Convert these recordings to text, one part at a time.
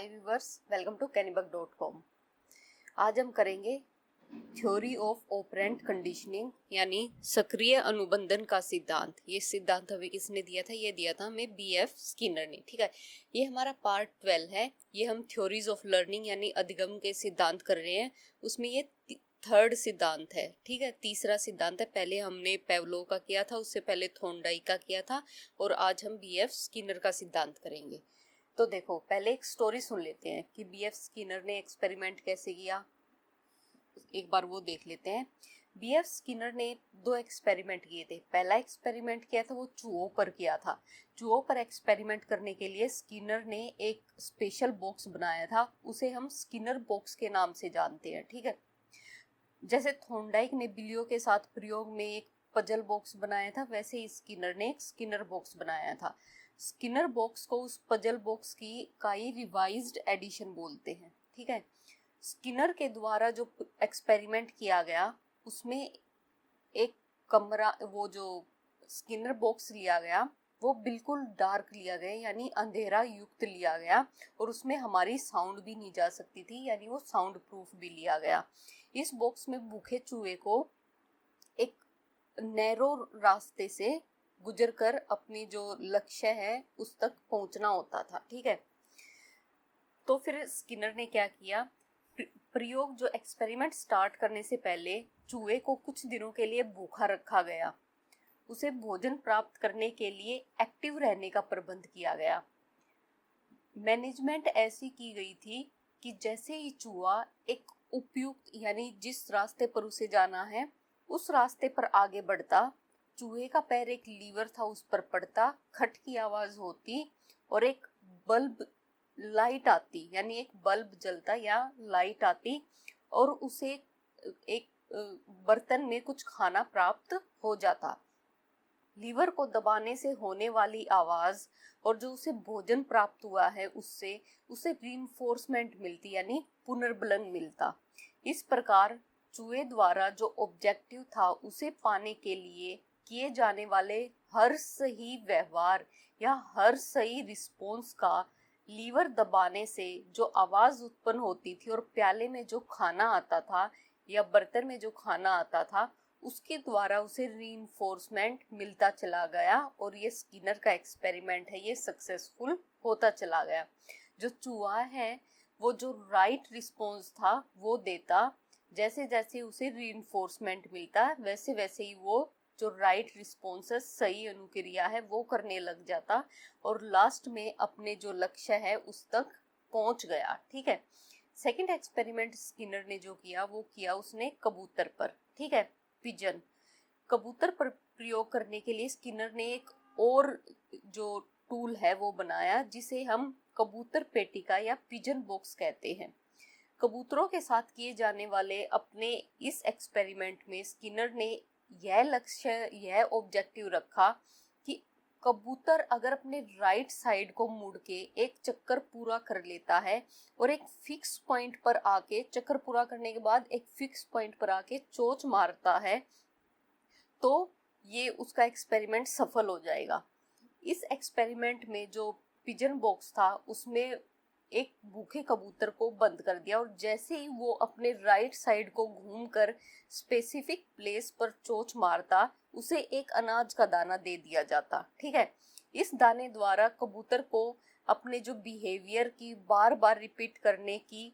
Hi viewers, welcome to kennybuck.com। आज हम करेंगे थ्योरी ऑफ ऑपरेंट कंडीशनिंग यानी सक्रिय अनुबंधन का सिद्धांत। ये सिद्धांत हमें किसने दिया था? ये दिया था हमें BF स्किनर ने। ठीक है, ये हमारा पार्ट 12 है। ये हम थ्योरीज ऑफ लर्निंग यानी अधिगम के सिद्धांत कर रहे हैं। उसमें ये थर्ड सिद्धांत है। ठीक है, तीसरा सिद्धांत है। पहले हमने पेवलोव का किया था, उससे पहले थॉर्नडाइक का किया था, और आज हम BF स्किनर का सिद्धांत करेंगे। तो देखो, पहले एक स्टोरी सुन लेते हैं कि BF स्किनर ने एक्सपेरिमेंट कैसे किया। एक बार वो देख लेते हैं। BF स्किनर ने 2 एक्सपेरिमेंट किए थे। पहला एक्सपेरिमेंट किया था वो चूहों पर किया था। चूहों पर एक्सपेरिमेंट करने के लिए स्किनर ने एक स्पेशल बॉक्स बनाया था, उसे हम स्किनर बॉक्स के नाम से जानते हैं। ठीक है, जैसे थॉर्नडाइक ने बिल्लियों के साथ प्रयोग में एक पजल बॉक्स बनाया था, वैसे ही स्किनर ने एक स्किनर बॉक्स बनाया था। स्किनर बॉक्स को उस पजल बॉक्स का ही रिवाइज्ड एडिशन बोलते हैं। ठीक है, स्किनर के द्वारा जो एक्सपेरिमेंट किया गया उसमें एक कमरा, वो जो स्किनर बॉक्स लिया गया वो बिल्कुल डार्क लिया गया, यानी अंधेरा युक्त लिया गया, और उसमें हमारी साउंड भी नहीं जा सकती थी, यानी वो साउंड प्रूफ भी लिया गया। इस बॉक्स में भूखे चूहे को एक नैरो रास्ते से गुजरकर अपनी जो लक्ष्य है उस तक पहुंचना होता था। ठीक है, तो फिर स्किनर ने क्या किया, प्रयोग जो एक्सपेरिमेंट स्टार्ट करने से पहले चूहे को कुछ दिनों के लिए भूखा रखा गया। उसे भोजन प्राप्त करने के लिए एक्टिव रहने का प्रबंध किया गया। मैनेजमेंट ऐसी की गई थी कि जैसे ही चूहा एक उपयुक्त यानी जिस रास्ते पर उसे जाना है उस रास्ते पर आगे बढ़ता, चूहे का पैर एक लीवर था उस पर पड़ता, खट की आवाज होती और एक बल्ब लाइट आती, यानी एक बल्ब जलता या लाइट आती, और उसे एक बर्तन में कुछ खाना प्राप्त हो जाता। लीवर को दबाने से होने वाली आवाज और जो उसे भोजन प्राप्त हुआ है उससे उसे रीइंफोर्समेंट मिलती, यानी पुनर्बलन मिलता। इस प्रकार चूहे द्वारा जो ऑब्जेक्टिव था उसे पाने के लिए किए जाने वाले हर सही व्यवहार या हर सही रिस्पॉन्स का लीवर दबाने से जो आवाज उत्पन्न होती थी और प्याले में जो खाना आता था या बर्तन में जो खाना आता था उसके द्वारा उसे रीइंफोर्समेंट मिलता चला गया, और ये स्किनर का एक्सपेरिमेंट है, ये सक्सेसफुल होता चला गया। जो चूहा है वो जो राइट रिस्पॉन्स था वो देता, जैसे जैसे उसे रीइंफोर्समेंट मिलता वैसे वैसे ही वो जो राइट रिस्पॉन्स है, सही अनुक्रिया है, वो करने लग जाता और लास्ट में अपने जो लक्ष्य है उस तक पहुंच गया। ठीक है, सेकंड एक्सपेरिमेंट स्किनर ने जो किया वो किया उसने कबूतर पर। ठीक है, पिजन कबूतर पर प्रयोग करने के लिए स्किनर ने एक और जो टूल है वो बनाया, जिसे हम कबूतर पेटिका या पिजन बॉक्स कहते हैं। कबूतरों के साथ किए जाने वाले अपने इस एक्सपेरिमेंट में स्किनर ने यह लक्ष्य, यह ऑब्जेक्टिव रखा कि कबूतर अगर अपने राइट साइड को मुड़ के एक चक्कर पूरा कर लेता है और एक फिक्स पॉइंट पर आके, चक्कर पूरा करने के बाद एक फिक्स पॉइंट पर आके चोंच मारता है, तो ये उसका एक्सपेरिमेंट सफल हो जाएगा। इस एक्सपेरिमेंट में जो पिजन बॉक्स था उसमें एक भूखे कबूतर को बंद कर दिया, और जैसे ही वो अपने राइट साइड को घूमकर स्पेसिफिक प्लेस पर चोंच मारता उसे एक अनाज का दाना दे दिया जाता। ठीक है, इस दाने द्वारा कबूतर को अपने जो बिहेवियर की बार बार रिपीट करने की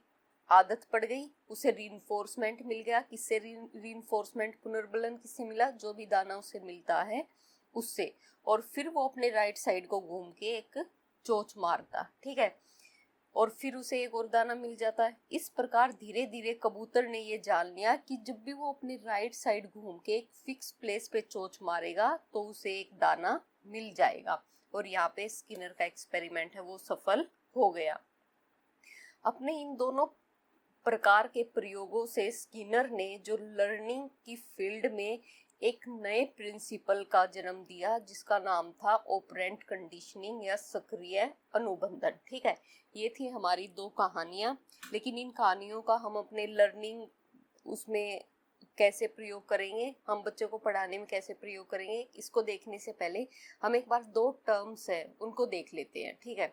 आदत पड़ गई, उसे रीइंफोर्समेंट मिल गया। किससे रीइंफोर्समेंट, पुनर्बलन किससे मिला? जो भी दाना उसे मिलता है उससे, और फिर वो अपने राइट साइड को घूम के एक चोंच मारता। ठीक है, और फिर उसे एक और दाना मिल जाता है। इस प्रकार धीरे धीरे कबूतर ने ये जान लिया कि जब भी वो अपनी राइट साइड घूम के एक फिक्स प्लेस पे चोंच मारेगा तो उसे एक दाना मिल जाएगा, और यहाँ पे स्किनर का एक्सपेरिमेंट है वो सफल हो गया। अपने इन दोनों प्रकार के प्रयोगों से स्किनर ने जो लर्निंग की फील्ड में एक नए प्रिंसिपल का जन्म दिया, जिसका नाम था ऑपरेंट कंडीशनिंग या सक्रिय अनुबंधन। ठीक है, ये थी हमारी 2 कहानियां, लेकिन इन कहानियों का हम अपने लर्निंग उसमें कैसे प्रयोग करेंगे, हम बच्चों को पढ़ाने में कैसे प्रयोग करेंगे, इसको देखने से पहले हम एक बार 2 टर्म्स है उनको देख लेते हैं। ठीक है,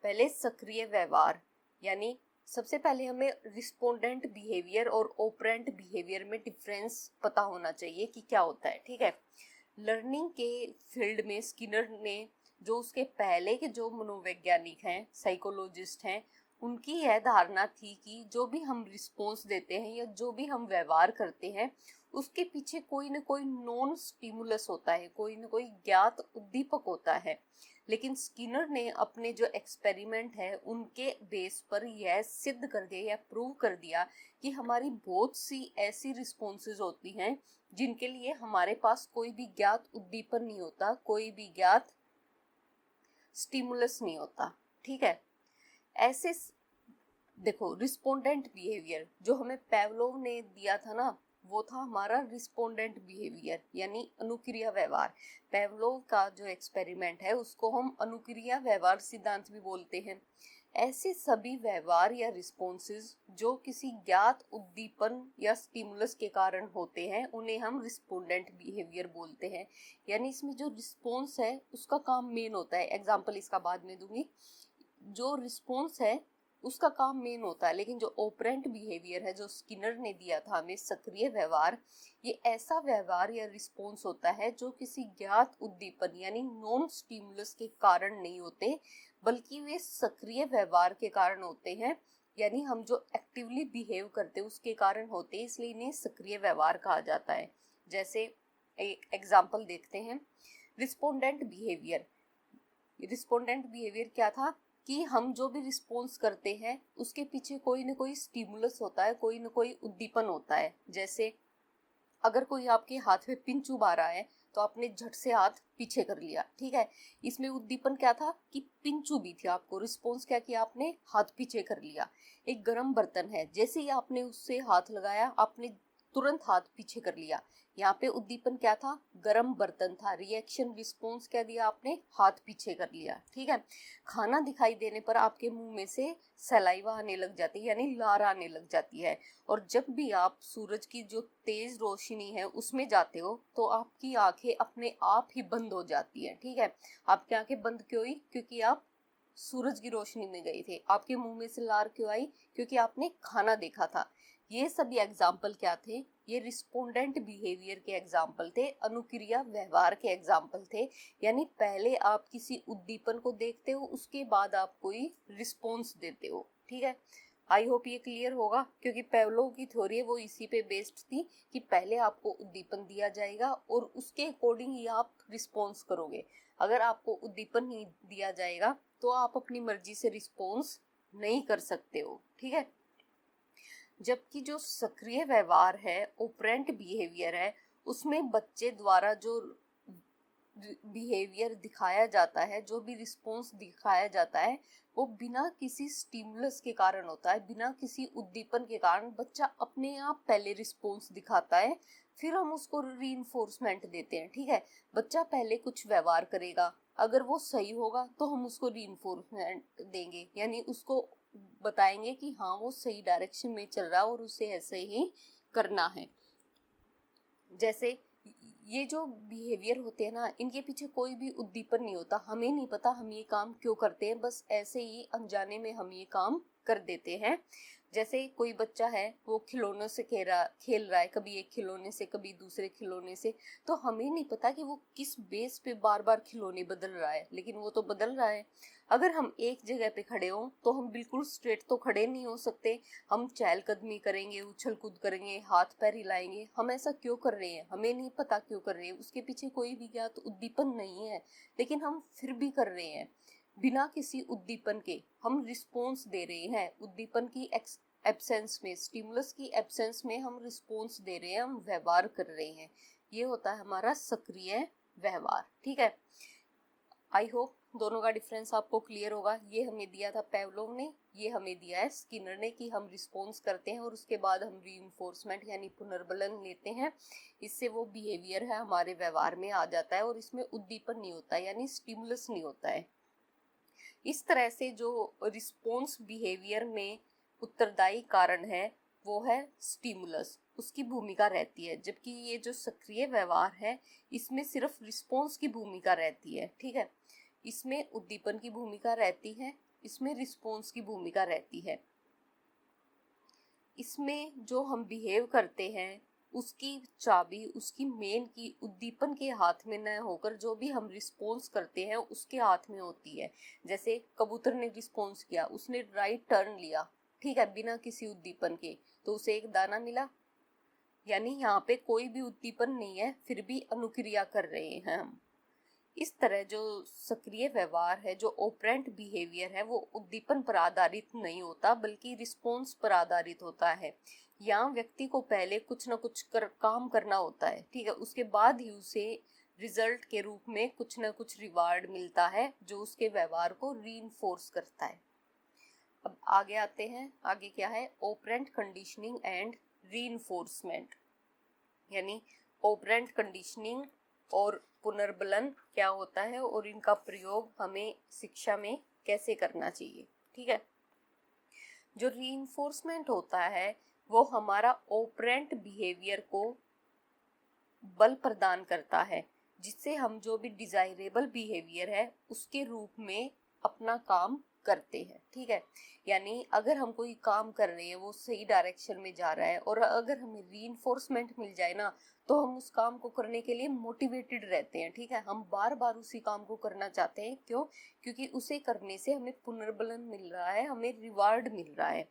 पहले सक्रिय व्यवहार। यानी सबसे पहले हमें रिस्पोंडेंट बिहेवियर और ऑपरेंट बिहेवियर में डिफरेंस पता होना चाहिए कि क्या होता है, ठीक है। लर्निंग के फील्ड में स्किनर ने जो उसके पहले के जो मनोवैज्ञानिक हैं, साइकोलॉजिस्ट हैं, उनकी यह धारणा थी कि जो भी हम रिस्पॉन्स देते हैं या जो भी हम व्यवहार करते हैं उसके पीछे कोई ना कोई नॉन स्टिमुलस होता है, कोई ना कोई ज्ञात उद्दीपक होता है। लेकिन स्किनर ने अपने जो एक्सपेरिमेंट है उनके बेस पर यह सिद्ध कर दिया या प्रूव कर दिया कि हमारी बहुत सी ऐसी रिस्पॉन्सेज होती हैं जिनके लिए हमारे पास कोई भी ज्ञात उद्दीपन नहीं होता, कोई भी ज्ञात स्टिमुलस नहीं होता, ठीक है। ऐसे देखो, रिस्पोंडेंट बिहेवियर जो हमें पेवलोव ने दिया था ना, वो था हमारा रिस्पोंडेंट बिहेवियर यानी अनुक्रिया व्यवहार। पेवलोव का जो एक्सपेरिमेंट है उसको हम अनुक्रिया व्यवहार सिद्धांत भी बोलते हैं। ऐसे सभी व्यवहार या रिस्पॉन्सेज जो किसी ज्ञात उद्दीपन या स्टिमुलस के कारण होते हैं उन्हें हम रिस्पोंडेंट बिहेवियर बोलते हैं। यानी इसमें जो रिस्पॉन्स है उसका काम मेन होता है। एग्जाम्पल इसका बाद में दूंगी। जो रिस्पॉन्स है उसका काम मेन होता है, लेकिन जो ऑपरेंट बिहेवियर है जो स्किनर ने दिया था हमें, सक्रिय व्यवहार, ये ऐसा व्यवहार या रिस्पॉन्स होता है जो किसी ज्ञात उद्दीपन यानी नॉन स्टिमुलस के कारण नहीं होते, बल्कि वे सक्रिय व्यवहार के कारण होते हैं। यानी हम जो एक्टिवली बिहेव करते हैं उसके कारण होते हैं, इसलिए इन्हें सक्रिय व्यवहार कहा जाता है। जैसे एक एग्जाम्पल देखते हैं, रिस्पोंडेंट बिहेवियर। रिस्पोंडेंट बिहेवियर क्या था कि हम जो भी रिस्पॉन्स करते हैं उसके पीछे कोई ना कोई स्टिमुलस होता है, कोई ना कोई उद्दीपन होता है। जैसे अगर कोई आपके हाथ में पिन चुभा रहा है तो आपने झट से हाथ पीछे कर लिया, ठीक है। इसमें उद्दीपन क्या था कि पिन चुभी थी आपको, रिस्पॉन्स क्या किया आपने, हाथ पीछे कर लिया। एक गर्म बर्तन है, जैसे ही आपने उससे हाथ लगाया आपने तुरंत हाथ पीछे कर लिया। यहाँ पे उद्दीपन क्या था, गर्म बर्तन था। रिएक्शन रिस्पॉन्स क्या दिया आपने, हाथ पीछे कर लिया, ठीक है। खाना दिखाई देने पर आपके मुंह में से सलाइवा आने लग जाती है यानी लार आने लग जाती है। और जब भी आप सूरज की जो तेज रोशनी है उसमें जाते हो तो आपकी आंखें अपने आप ही बंद हो जाती है, ठीक है। आपकी आंखें बंद क्यों हुई, क्योंकि आप सूरज की रोशनी में गए थे। आपके मुंह में से लार क्यों आई, क्योंकि आपने खाना देखा था। ये सभी एग्जाम्पल क्या थे, ये रिस्पोंडेंट बिहेवियर के एग्जाम्पल थे, अनुक्रिया व्यवहार के एग्जाम्पल थे। यानी पहले आप किसी उद्दीपन को देखते हो, उसके बाद आप कोई रिस्पॉन्स देते हो, ठीक है। आई होप ये क्लियर होगा, क्योंकि पेवलोव की थ्योरी है वो इसी पे बेस्ड थी कि पहले आपको उद्दीपन दिया जाएगा और उसके अकॉर्डिंग ही आप रिस्पॉन्स करोगे। अगर आपको उद्दीपन नहीं दिया जाएगा तो आप अपनी मर्जी से रिस्पॉन्स नहीं कर सकते हो, ठीक है। जबकि जो सक्रिय व्यवहार है, ऑपरेंट बिहेवियर है, उसमें बच्चे द्वारा जो बिहेवियर दिखाया जाता है, जो भी रिस्पॉन्स दिखाया जाता है, वो बिना किसी स्टिमुलस के कारण होता है, बिना किसी उद्दीपन के कारण बच्चा अपने आप पहले रिस्पॉन्स दिखाता है, फिर हम उसको रीइंफोर्समेंट देते हैं, ठीक है। बच्चा पहले कुछ व्यवहार करेगा, अगर वो सही होगा तो हम उसको रीइंफोर्समेंट देंगे, यानी उसको बताएंगे कि हाँ वो सही डायरेक्शन में चल रहा है और उसे ऐसे ही करना है। जैसे ये जो बिहेवियर होते हैं ना, इनके पीछे कोई भी उद्दीपन नहीं होता, हमें नहीं पता हम ये काम क्यों करते हैं, बस ऐसे ही अनजाने में हम ये काम कर देते हैं। जैसे कोई बच्चा है वो खिलौनों से खेल रहा है, कभी एक खिलौने से कभी दूसरे खिलौने से, तो हमें नहीं पता कि वो किस बेस पे बार बार खिलौने बदल रहा है, लेकिन वो तो बदल रहा है। अगर हम एक जगह पे खड़े हों तो हम बिल्कुल स्ट्रेट तो खड़े नहीं हो सकते, हम चहलकदमी करेंगे, उछल कूद करेंगे, हाथ पैर हिलाएंगे। हम ऐसा क्यों कर रहे हैं, हमें नहीं पता क्यों कर रहे हैं, उसके पीछे कोई भी ज्ञात उद्दीपन नहीं है, लेकिन हम फिर भी कर रहे हैं। बिना किसी उद्दीपन के हम रिस्पॉन्स दे रहे हैं, उद्दीपन की एब्सेंस में, स्टिमुलस की एब्सेंस में हम रिस्पॉन्स दे रहे हैं, हम व्यवहार कर रहे हैं। ये होता है हमारा सक्रिय व्यवहार, ठीक है। आई होप दोनों का डिफरेंस आपको क्लियर होगा। ये हमें दिया था पेवलोव ने, ये हमें दिया है स्किनर ने कि हम रिस्पॉन्स करते हैं और उसके बाद हम रीइंफोर्समेंट यानी पुनर्बलन लेते हैं। इससे वो बिहेवियर है हमारे व्यवहार में आ जाता है और इसमें उद्दीपन नहीं होता है, यानी स्टिमुलस नहीं होता है। इस तरह से जो रिस्पॉन्स बिहेवियर में उत्तरदायी कारण है वो है स्टिमुलस, उसकी भूमिका रहती है। जबकि ये जो सक्रिय व्यवहार है इसमें सिर्फ रिस्पॉन्स की भूमिका रहती है, ठीक है। इसमें उद्दीपन की भूमिका रहती है, इसमें रिस्पॉन्स की भूमिका रहती है। इसमें जो हम बिहेव करते हैं उसकी चाबी, उसकी मेन की उद्दीपन के हाथ में न होकर जो भी हम रिस्पॉन्स करते हैं उसके हाथ में होती है। जैसे कबूतर ने रिस्पॉन्स किया, उसने राइट टर्न लिया, ठीक है, बिना किसी उद्दीपन के, तो उसे एक दाना मिला। यानी यहाँ पे कोई भी उद्दीपन नहीं है, फिर भी अनुक्रिया कर रहे हैं हम। इस तरह जो सक्रिय व्यवहार है, जो ऑपरेंट बिहेवियर है, वो उद्दीपन पर आधारित नहीं होता बल्कि रिस्पॉन्स पर आधारित होता है। यहाँ व्यक्ति को पहले कुछ ना कुछ काम करना होता है, ठीक है, उसके बाद ही उसे रिजल्ट के रूप में कुछ ना कुछ रिवार्ड मिलता है जो उसके व्यवहार को रीइंफोर्स करता है। अब आगे आते हैं, आगे क्या है, ऑपरेंट कंडीशनिंग एंड रीइंफोर्समेंट। यानी ऑपरेंट कंडीशनिंग और पुनर्बलन क्या होता है और इनका प्रयोग हमें शिक्षा में कैसे करना चाहिए। ठीक है, जो रीइंफोर्समेंट होता है वो हमारा ऑपरेंट बिहेवियर को बल प्रदान करता है, जिससे हम जो भी डिजायरेबल बिहेवियर है उसके रूप में अपना काम करते हैं। ठीक है, यानी अगर हम कोई काम कर रहे हैं वो सही डायरेक्शन में जा रहा है और अगर हमें रीइंफोर्समेंट मिल जाए ना तो हम उस काम को करने के लिए मोटिवेटेड रहते हैं। ठीक है, हम बार बार उसी काम को करना चाहते हैं। क्यों? क्योंकि उसे करने से हमें पुनर्बलन मिल रहा है, हमें रिवार्ड मिल रहा है।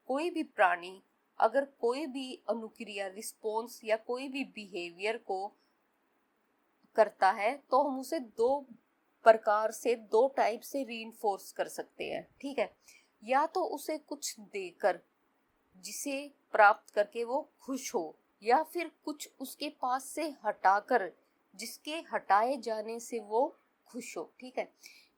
कोई भी प्राणी अगर कोई भी अनुक्रिया, रिस्पॉन्स या कोई भी बिहेवियर को करता है तो हम उसे दो प्रकार से, दो टाइप से रीइंफोर्स कर सकते हैं। ठीक है, या तो उसे कुछ देकर जिसे प्राप्त करके वो खुश हो, या फिर कुछ उसके पास से हटाकर जिसके हटाए जाने से वो खुश हो। ठीक है,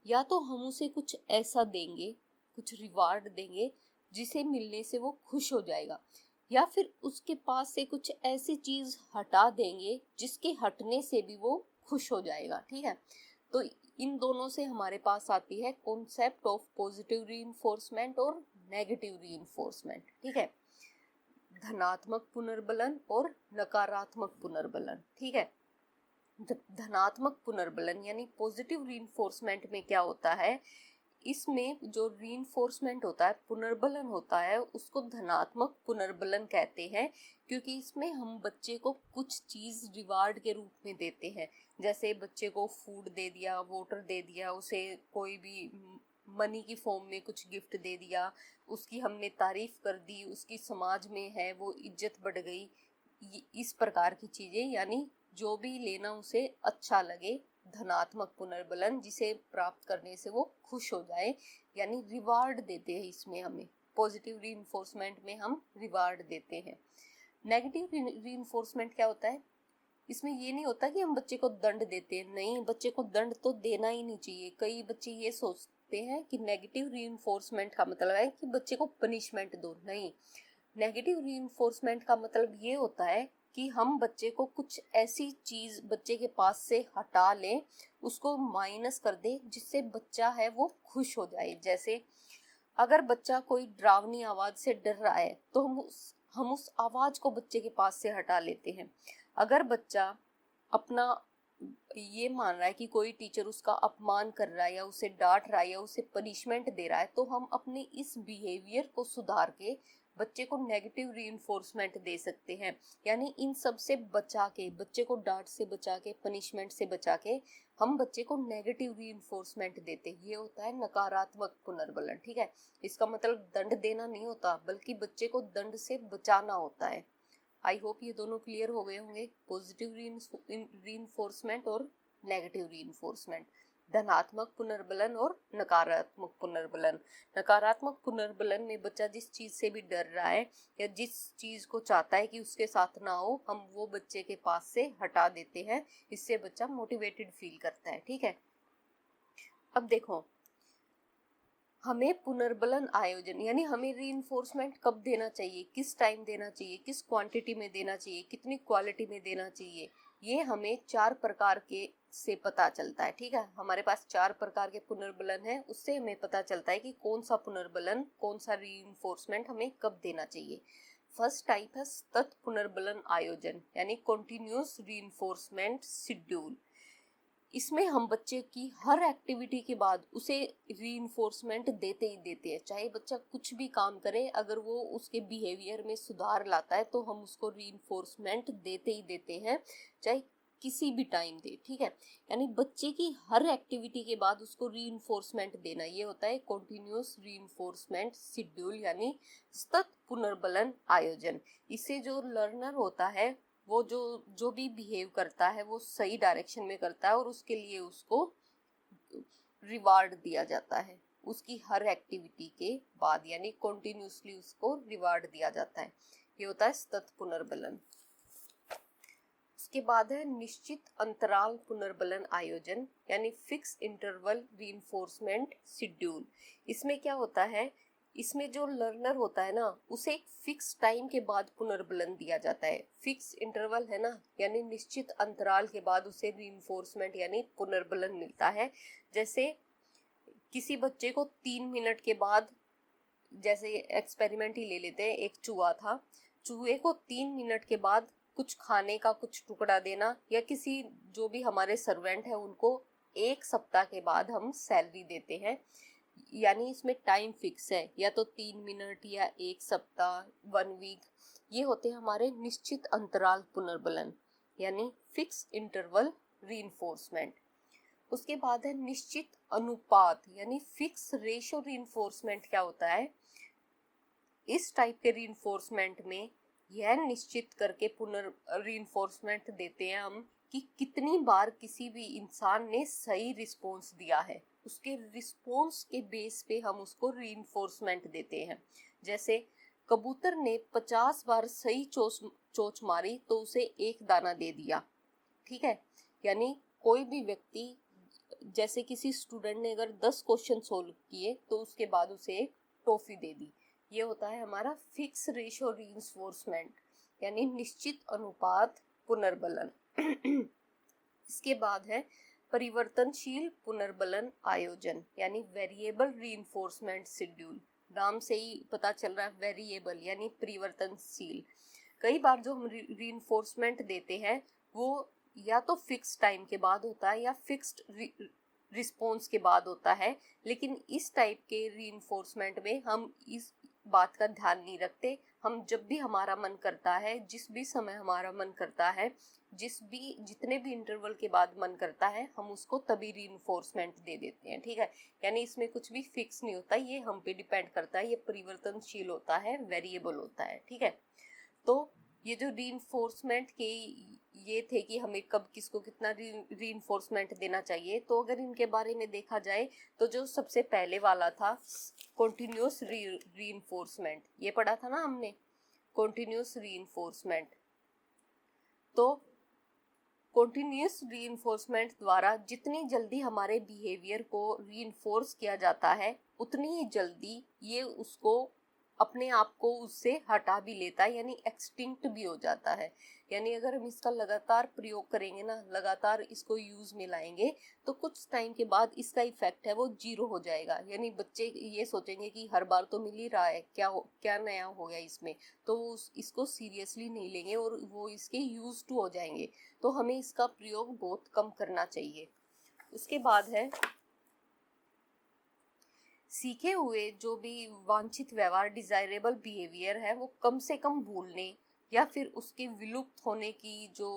या तो हम उसे कुछ ऐसा देंगे, कुछ रिवार्ड देंगे जिसे मिलने से वो खुश हो जाएगा, या फिर उसके पास से कुछ ऐसी चीज हटा देंगे जिसके हटने से भी वो खुश हो जाएगा। ठीक है, तो इन दोनों से हमारे पास आती है कॉन्सेप्ट ऑफ पॉजिटिव रीइंफोर्समेंट और नेगेटिव रीइंफोर्समेंट। ठीक है, धनात्मक पुनर्बलन और नकारात्मक पुनर्बलन। ठीक है, धनात्मक पुनर्बलन यानी पॉजिटिव रीइंफोर्समेंट में क्या होता है, इसमें जो रीइंफोर्समेंट होता है, पुनर्बलन होता है, उसको धनात्मक पुनर्बलन कहते हैं, क्योंकि इसमें हम बच्चे को कुछ चीज रिवार्ड के रूप में देते हैं। जैसे बच्चे को फूड दे दिया, वाटर दे दिया, उसे कोई भी मनी की फॉर्म में कुछ गिफ्ट दे दिया, उसकी हमने तारीफ कर दी, उसकी समाज में है वो इज्जत बढ़ गई, इस प्रकार की चीजें, यानी जो भी लेना उसे अच्छा लगे, धनात्मक पुनर्बलन, जिसे प्राप्त करने से वो खुश हो जाए, यानी रिवार्ड देते हैं। इसमें हमें पॉजिटिव रीइंफोर्समेंट में हम रिवार्ड देते हैं। नेगेटिव रीइंफोर्समेंट क्या होता है, इसमें ये नहीं होता कि हम बच्चे को दंड देते हैं, नहीं, बच्चे को दंड तो देना ही नहीं चाहिए। कई बच्चे ये सोचते हैं कि नेगेटिव रीइंफोर्समेंट का मतलब है कि बच्चे को पनिशमेंट दो, नहीं, नेगेटिव रीइंफोर्समेंट का मतलब ये होता है कि हम बच्चे को कुछ ऐसी चीज बच्चे के पास से हटा लें, उसको माइनस कर दे, जिससे बच्चा है वो खुश हो जाए। जैसे अगर बच्चा कोई डरावनी आवाज से डर रहा है तो हम उस आवाज को बच्चे के पास से हटा लेते हैं। अगर बच्चा अपना ये मान रहा है कि कोई टीचर उसका अपमान कर रहा है या उसे डांट रहा है या उसे पनिशमेंट दे रहा है, तो हम अपने इस बिहेवियर को सुधार के बच्चे को नेगेटिव रीइंफोर्समेंट दे सकते हैं। यानी इन सब से बचा के, बच्चे को डांट से बचा के, पनिशमेंट से बचा के हम बच्चे को नेगेटिव रीइंफोर्समेंट देते हैं। ये होता है नकारात्मक पुनर्बलन। ठीक है, इसका मतलब दंड देना नहीं होता बल्कि बच्चे को दंड से बचाना होता है। आई होप ये दोनों क्लियर हो गए होंगे, पॉजिटिव रीइंफोर्समेंट और नेगेटिव रीइंफोर्समेंट, धनात्मक पुनर्बलन और नकारात्मक पुनर्बलन। नकारात्मक पुनर्बलन में बच्चा जिस चीज से भी डर रहा है या जिस चीज को चाहता है कि उसके साथ ना हो, हम वो बच्चे के पास से हटा देते हैं। इससे बच्चा मोटिवेटेड फील करता है। ठीक है, अब देखो, हमें पुनर्बलन आयोजन यानी हमें रीइंफोर्समेंट कब देना चाहिए, किस टाइम देना चाहिए, किस क्वांटिटी में देना चाहिए, कितनी क्वालिटी में देना चाहिए, ये हमें 4 प्रकार के से पता चलता है। ठीक है, हमारे पास 4 प्रकार के पुनर्बलन है, उससे हमें पता चलता है कि कौन सा पुनर्बलन, कौन सा रीइंफोर्समेंट हमें कब देना चाहिए। फर्स्ट टाइप है सतत पुनर्बलन आयोजन यानी कॉन्टिन्यूअस रीइंफोर्समेंट शेड्यूल। इसमें हम बच्चे की हर एक्टिविटी के बाद उसे रीइंफोर्समेंट देते ही देते हैं। चाहे बच्चा कुछ भी काम करे, अगर वो उसके बिहेवियर में सुधार लाता है तो हम उसको रीइंफोर्समेंट देते ही देते हैं, चाहे किसी भी टाइम दे, ठीक है। यानी बच्चे की हर एक्टिविटी के बाद उसको रीइंफोर्समेंट देना, ये होता है कॉन्टिन्यूस रीइंफोर्समेंट शेड्यूल, यानी सतत पुनर्बलन आयोजन। इससे जो लर्नर होता है वो जो भी बिहेव करता है वो सही डायरेक्शन में करता है और उसके लिए उसको रिवार्ड दिया जाता है उसकी हर एक्टिविटी के बाद, यानी कॉन्टिन्यूसली उसको रिवार्ड दिया जाता है। ये होता है सतत पुनर्बलन। उसके बाद है निश्चित अंतराल पुनर्बलन आयोजन, यानी फिक्स इंटरवल रीइंफोर्समेंट शेड्यूल। इसमें क्या होता है, इसमें जो लर्नर होता है ना उसे एक फिक्स टाइम के बाद पुनर्बलन दिया जाता है। फिक्स इंटरवल है ना, यानी निश्चित अंतराल के बाद उसे रीइंफोर्समेंट यानी पुनर्बलन मिलता है। जैसे किसी बच्चे को 3 मिनट के बाद, जैसे एक्सपेरिमेंट ही ले लेते हैं, एक चूहा था, चूहे को 3 मिनट के बाद कुछ खाने का कुछ टुकड़ा देना, या किसी जो भी हमारे सर्वेंट है उनको 1 सप्ताह के बाद हम सैलरी देते हैं, यानी इसमें टाइम फिक्स है, या तो 3 मिनट या 1 सप्ताह, 1 वीक। ये होते हैं हमारे निश्चित अंतराल पुनर्बलन, यानी फिक्स इंटरवल रीइंफोर्समेंट। उसके बाद है निश्चित अनुपात, यानी फिक्स रेशो रीइंफोर्समेंट। क्या होता है, इस टाइप के रीइंफोर्समेंट में यह निश्चित करके रीइंफोर्समेंट देते हैं हम कि कितनी बार किसी भी इंसान ने सही रिस्पॉन्स दिया है, उसके रिस्पॉन्स के बेस पे हम उसको रीइंफोर्समेंट देते हैं। जैसे कबूतर ने 50 बार सही चोंच मारी तो उसे 1 दाना दे दिया, ठीक है। यानी कोई भी व्यक्ति, जैसे किसी स्टूडेंट ने अगर 10 क्वेश्चन सोल्व किए तो उसके बाद उसे एक टॉफी दे दी। ये होता है हमारा फिक्स रेशो रीइंफोर्समेंट, यानी निश्चित अनुपात पुनर्बलन। इसके बाद है परिवर्तनशील पुनर्बलन आयोजन, यानी वेरिएबल रीइंफोर्समेंट शेड्यूल। नाम से ही पता चल रहा है वेरिएबल यानी परिवर्तनशील। कई बार जो हम रीइंफोर्समेंट देते हैं वो या तो फिक्स टाइम के बाद होता है या फिक्स्ड रिस्पॉन्स के बाद होता है, लेकिन इस टाइप के रीइंफोर्समेंट में हम इस बात का ध्यान नहीं रखते। हम जब भी हमारा मन करता है, जिस भी समय हमारा मन करता है, जितने भी इंटरवल के बाद मन करता है, हम उसको तभी रीइंफोर्समेंट दे देते हैं, ठीक है। यानी इसमें कुछ भी फिक्स नहीं होता, ये हम पे डिपेंड करता है, ये परिवर्तनशील होता है, वेरिएबल होता है, ठीक है। तो ये जो रीइंफोर्समेंट के ये थे कि हमें कब किसको कितना रीइंफोर्समेंट देना चाहिए, तो अगर इनके बारे में देखा जाए तो जो सबसे पहले वाला था कॉन्टिन्यूस रीइंफोर्समेंट, ये पढ़ा था ना हमने, कॉन्टिन्यूस रीइंफोर्समेंट। तो कॉन्टिन्यूस रीइंफोर्समेंट द्वारा जितनी जल्दी हमारे बिहेवियर को रीइंफोर्स किया जाता है उतनी ही जल्दी ये उसको अपने आप को उससे हटा भी लेता है, यानी एक्सटिंक्ट भी हो जाता है। यानी अगर हम इसका लगातार प्रयोग करेंगे ना, लगातार इसको यूज में लाएंगे, तो कुछ टाइम के बाद इसका इफेक्ट है वो 0 हो जाएगा। यानी बच्चे ये सोचेंगे कि हर बार तो मिल ही रहा है, क्या नया हो गया इसमें, तो इसको सीरियसली नहीं लेंगे और वो इसके यूज टू हो जाएंगे। तो हमें इसका प्रयोग बहुत कम करना चाहिए। उसके बाद है सीखे हुए जो भी वांछित व्यवहार, डिजायरेबल बिहेवियर है, वो कम से कम भूलने या फिर उसके विलुप्त होने की जो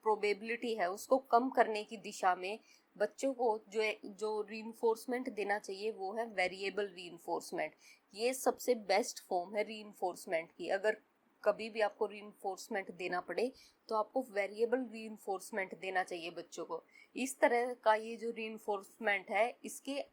प्रोबेबिलिटी है उसको कम करने की दिशा में बच्चों को जो रीइंफोर्समेंट देना चाहिए वो है वेरिएबल रीइंफोर्समेंट। ये सबसे बेस्ट फॉर्म है रीइंफोर्समेंट की। अगर कभी भी आपको रीइंफोर्समेंट देना पड़े तो आपको वेरिएबल रीइंफोर्समेंट देना चाहिए बच्चों को। इस तरह का ये जो रीइंफोर्समेंट है, इसके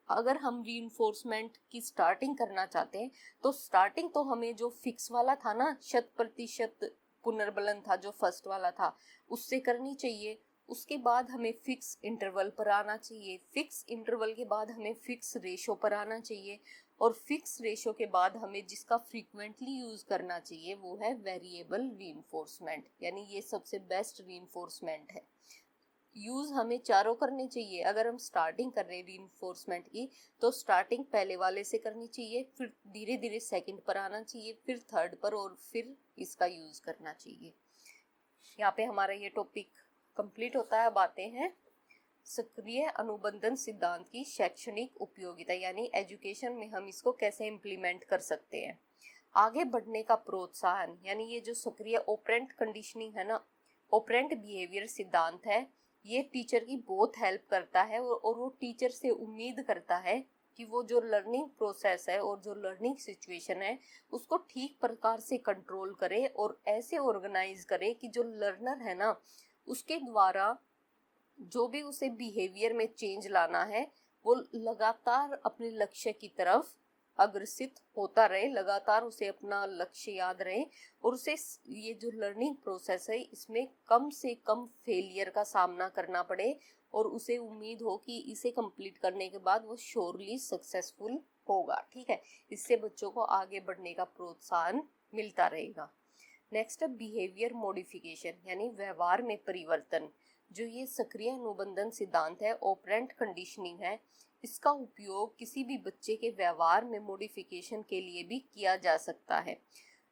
अगर हम रीइंफोर्समेंट की स्टार्टिंग करना चाहते हैं तो स्टार्टिंग तो हमें जो फिक्स वाला था ना, 100% पुनर्बलन था जो फर्स्ट वाला था, उससे करनी चाहिए। उसके बाद हमें फिक्स इंटरवल पर आना चाहिए, फिक्स इंटरवल के बाद हमें फिक्स रेशो पर आना चाहिए, और फिक्स रेशो के बाद हमें जिसका फ्रीक्वेंटली यूज करना चाहिए वो है वेरिएबल रीइंफोर्समेंट। यानी ये सबसे बेस्ट रीइंफोर्समेंट है। यूज हमें चारों करने चाहिए। अगर हम स्टार्टिंग कर रहे हैं रीइंफोर्समेंट की तो स्टार्टिंग पहले वाले से करनी चाहिए, फिर धीरे धीरे सेकंड पर आना चाहिए, फिर थर्ड पर, और फिर इसका यूज करना चाहिए। यहाँ पे हमारा ये टॉपिक कंप्लीट होता है। अब आते हैं सक्रिय अनुबंधन सिद्धांत की शैक्षणिक उपयोगिता, यानी एजुकेशन में हम इसको कैसे इम्प्लीमेंट कर सकते हैं। आगे बढ़ने का प्रोत्साहन, यानी ये जो सक्रिय ऑपरेंट कंडीशनिंग है ना, ऑपरेंट बिहेवियर सिद्धांत है, ये टीचर की बहुत हेल्प करता है और वो टीचर से उम्मीद करता है कि वो जो लर्निंग प्रोसेस है और जो लर्निंग सिचुएशन है उसको ठीक प्रकार से कंट्रोल करे और ऐसे ऑर्गेनाइज करे कि जो लर्नर है ना उसके द्वारा जो भी उसे बिहेवियर में चेंज लाना है वो लगातार अपने लक्ष्य की तरफ अग्रसित होता रहे, लगातार उसे अपना लक्ष्य याद रहे और उसे ये जो लर्निंग प्रोसेस है इसमें कम से कम फेलियर का सामना करना पड़े और उसे उम्मीद हो कि इसे कंप्लीट करने के बाद वो श्योरली सक्सेसफुल होगा। ठीक है, इससे बच्चों को आगे बढ़ने का प्रोत्साहन मिलता रहेगा। नेक्स्ट है बिहेवियर मॉडिफिकेशन, यानी व्यवहार में परिवर्तन। जो ये सक्रिय अनुबंधन सिद्धांत है, ऑपरेंट कंडीशनिंग है, इसका उपयोग किसी भी बच्चे के व्यवहार में मॉडिफिकेशन के लिए भी किया जा सकता है।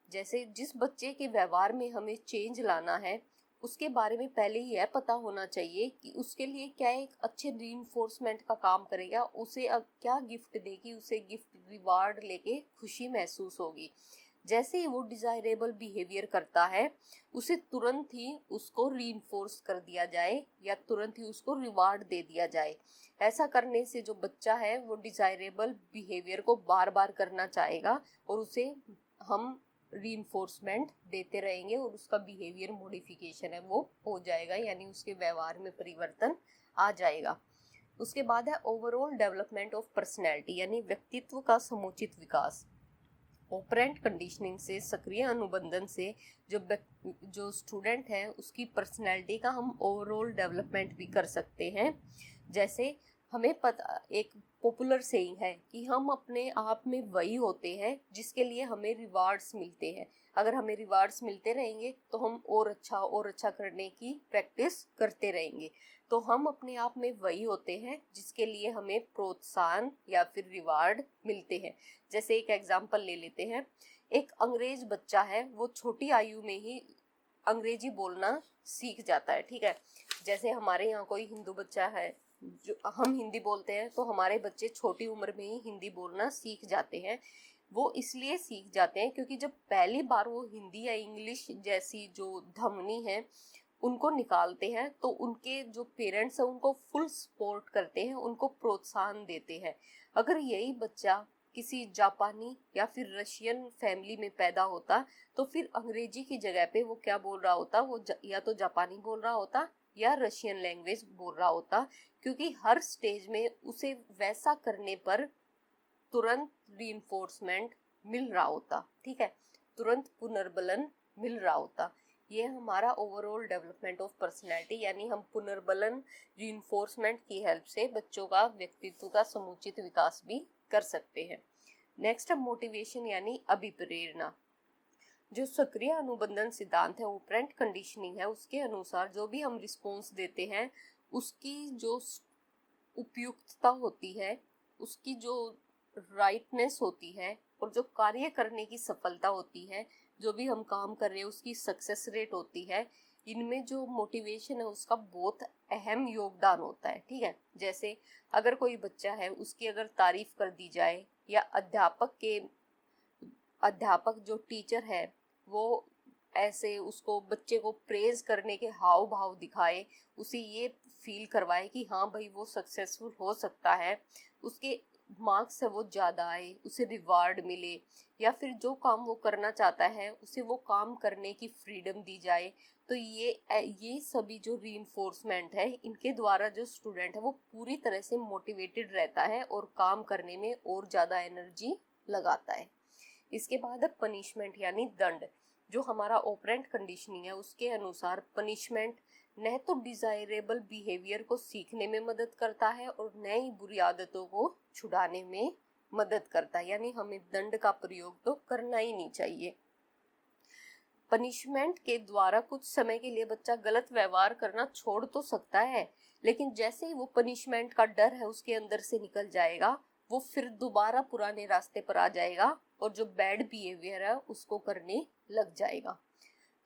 जैसे जिस बच्चे के व्यवहार में हमें चेंज लाना है उसके बारे में पहले यह पता होना चाहिए कि उसके लिए क्या एक अच्छे रीइंफोर्समेंट का काम करेगा, उसे अब क्या गिफ्ट देगी, उसे गिफ्ट रिवार्ड लेके खुशी महसूस होगी। जैसे ही वो डिजायरेबल बिहेवियर करता है उसे तुरंत ही उसको रीइंफोर्स कर दिया जाए या तुरंत ही उसको रिवार्ड दे दिया जाए। ऐसा करने से जो बच्चा है वो डिजायरेबल बिहेवियर को बार बार करना चाहेगा और उसे हम रीइंफोर्समेंट देते रहेंगे और उसका बिहेवियर मॉडिफिकेशन है वो हो जाएगा, यानी उसके व्यवहार में परिवर्तन आ जाएगा। उसके बाद है ओवरऑल डेवलपमेंट ऑफ पर्सनैलिटी, यानी व्यक्तित्व का समुचित विकास। ऑपरेंट कंडीशनिंग से, सक्रिय अनुबंधन से जो स्टूडेंट है उसकी पर्सनैलिटी का हम ओवरऑल डेवलपमेंट भी कर सकते हैं। जैसे हमें पता, एक पॉपुलर सेइंग है कि हम अपने आप में वही होते हैं जिसके लिए हमें रिवार्ड्स मिलते हैं। अगर हमें रिवार्ड्स मिलते रहेंगे तो हम और अच्छा करने की प्रैक्टिस करते रहेंगे। तो हम अपने आप में वही होते हैं जिसके लिए हमें प्रोत्साहन या फिर रिवार्ड मिलते हैं। जैसे एक एग्जांपल ले लेते हैं, एक अंग्रेज बच्चा है, वो छोटी आयु में ही अंग्रेजी बोलना सीख जाता है। ठीक है, जैसे हमारे यहाँ कोई हिंदू बच्चा है, जो हम हिंदी बोलते हैं तो हमारे बच्चे छोटी उम्र में ही हिंदी बोलना सीख जाते हैं। वो इसलिए सीख जाते हैं क्योंकि जब पहली बार वो हिंदी या इंग्लिश जैसी जो ध्वनि है उनको निकालते हैं तो उनके जो पेरेंट्स हैं उनको फुल सपोर्ट करते हैं, उनको प्रोत्साहन देते हैं। अगर यही बच्चा किसी जापानी या फिर रशियन फैमिली में पैदा होता तो फिर अंग्रेजी की जगह पे वो क्या बोल रहा होता, वो या तो जापानी बोल रहा होता या रशियन लैंग्वेज बोल रहा होता, क्योंकि हर स्टेज में उसे वैसा करने पर तुरंत रीइंफोर्समेंट मिल रहा होता। ठीक है, तुरंत पुनर्बलन मिल रहा होता। ये हमारा ओवरऑल डेवलपमेंट ऑफ पर्सनैलिटी, यानी हम पुनर्बलन रीइंफोर्समेंट की हेल्प से बच्चों का व्यक्तित्व का समुचित विकास भी कर सकते हैं। नेक्स्ट है मोटिवेशन, यानी अभिप्रेरणा। जो सक्रिय अनुबंधन सिद्धांत है, ऑपरेंट कंडीशनिंग है, उसके अनुसार जो भी हम रिस्पॉन्स देते हैं उसकी जो उपयुक्तता होती है, उसकी जो राइटनेस होती है और जो कार्य करने की सफलता होती है, जो भी हम काम कर रहे हैं उसकी सक्सेस रेट होती है, इनमें जो मोटिवेशन है उसका बहुत अहम योगदान होता है। ठीक है, जैसे अगर कोई बच्चा है उसकी अगर तारीफ कर दी जाए या अध्यापक जो टीचर है वो ऐसे उसको बच्चे को प्रेज करने के हाव भाव दिखाए, उसे ये फील करवाए कि हाँ भाई वो सक्सेसफुल हो सकता है, उसके मार्क्स है वो ज़्यादा आए, उसे रिवार्ड मिले, या फिर जो काम वो करना चाहता है उसे वो काम करने की फ्रीडम दी जाए, तो ये सभी जो रीइंफोर्समेंट है इनके द्वारा जो स्टूडेंट है वो पूरी तरह से मोटिवेटेड रहता है और काम करने में और ज़्यादा एनर्जी लगाता है। इसके बाद है पनिशमेंट, यानी दंड। जो हमारा ऑपरेंट कंडीशनिंग है उसके अनुसार पनिशमेंट न तो डिजायरेबल बिहेवियर को सीखने में मदद करता है और न ही बुरी आदतों को छुड़ाने में मदद करता है, यानी हमें दंड का प्रयोग तो करना ही नहीं चाहिए। पनिशमेंट के द्वारा कुछ समय के लिए बच्चा गलत व्यवहार करना छोड़ तो सकता है, लेकिन जैसे ही वो पनिशमेंट का डर है उसके अंदर से निकल जाएगा, वो फिर दोबारा पुराने रास्ते पर आ जाएगा और जो बैड बिहेवियर है उसको करने लग जाएगा।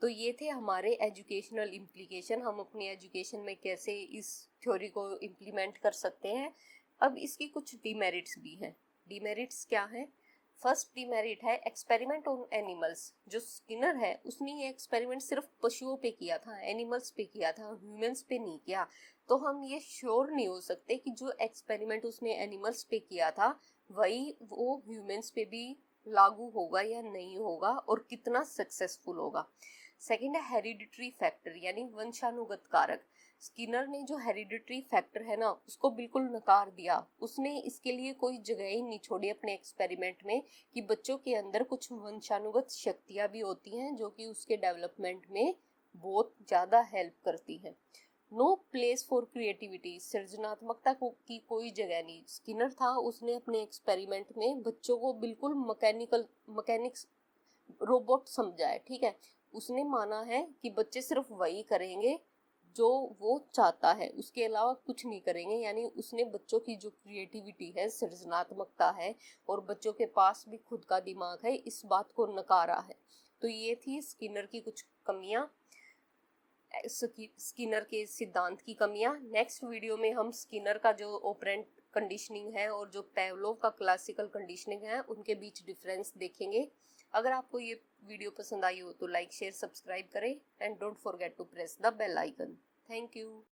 तो ये थे हमारे एजुकेशनल इम्प्लीकेशन, हम अपनी एजुकेशन में कैसे इस थ्योरी को इम्प्लीमेंट कर सकते हैं। अब इसकी कुछ डीमेरिट्स भी हैं। डीमेरिट्स क्या हैं? फर्स्ट डीमेरिट है एक्सपेरिमेंट ऑन एनिमल्स। जो स्किनर है उसने ये एक्सपेरिमेंट सिर्फ पशुओं पे किया था, एनिमल्स पे किया था, ह्यूमंस पे नहीं किया। तो हम ये श्योर नहीं हो सकते कि जो एक्सपेरिमेंट उसने एनिमल्स पे किया था वही वो ह्यूमंस पे भी लागू होगा या नहीं होगा, और कितना सक्सेसफुल होगा। सेकंड है हेरिडिटरी फैक्टर, यानी वंशानुगत कारक। स्किनर ने जो हेरिडिटरी फैक्टर है ना उसको बिल्कुल नकार दिया। उसने इसके लिए कोई जगह ही नहीं छोड़ी अपने एक्सपेरिमेंट में कि बच्चों के अंदर कुछ वंशानुगत शक्तियां भी होती हैं जो कि उसके डेवलपमेंट में बहुत ज़्यादा हेल्प करती हैं। नो प्लेस फॉर क्रिएटिविटी, सृजनात्मकता की कोई जगह नहीं। स्किनर था, उसने अपने एक्सपेरिमेंट में बच्चों को बिल्कुल मैकेनिक्स रोबोट समझा है, ठीक है। उसने माना है कि बच्चे सिर्फ वही करेंगे जो वो चाहता है, उसके अलावा कुछ नहीं करेंगे। यानी उसने बच्चों की जो क्रिएटिविटी है, सृजनात्मकता है, और बच्चों के पास भी खुद का दिमाग है, इस बात को नकारा है। तो ये थी स्किनर की कुछ कमियां, स्किनर के सिद्धांत की कमियां। नेक्स्ट वीडियो में हम स्किनर का जो ऑपरेंट कंडीशनिंग है और जो पेवलोव का क्लासिकल कंडीशनिंग है उनके बीच डिफरेंस देखेंगे। अगर आपको ये वीडियो पसंद आई हो तो लाइक शेयर सब्सक्राइब करें and don't forget to press the bell icon. Thank you.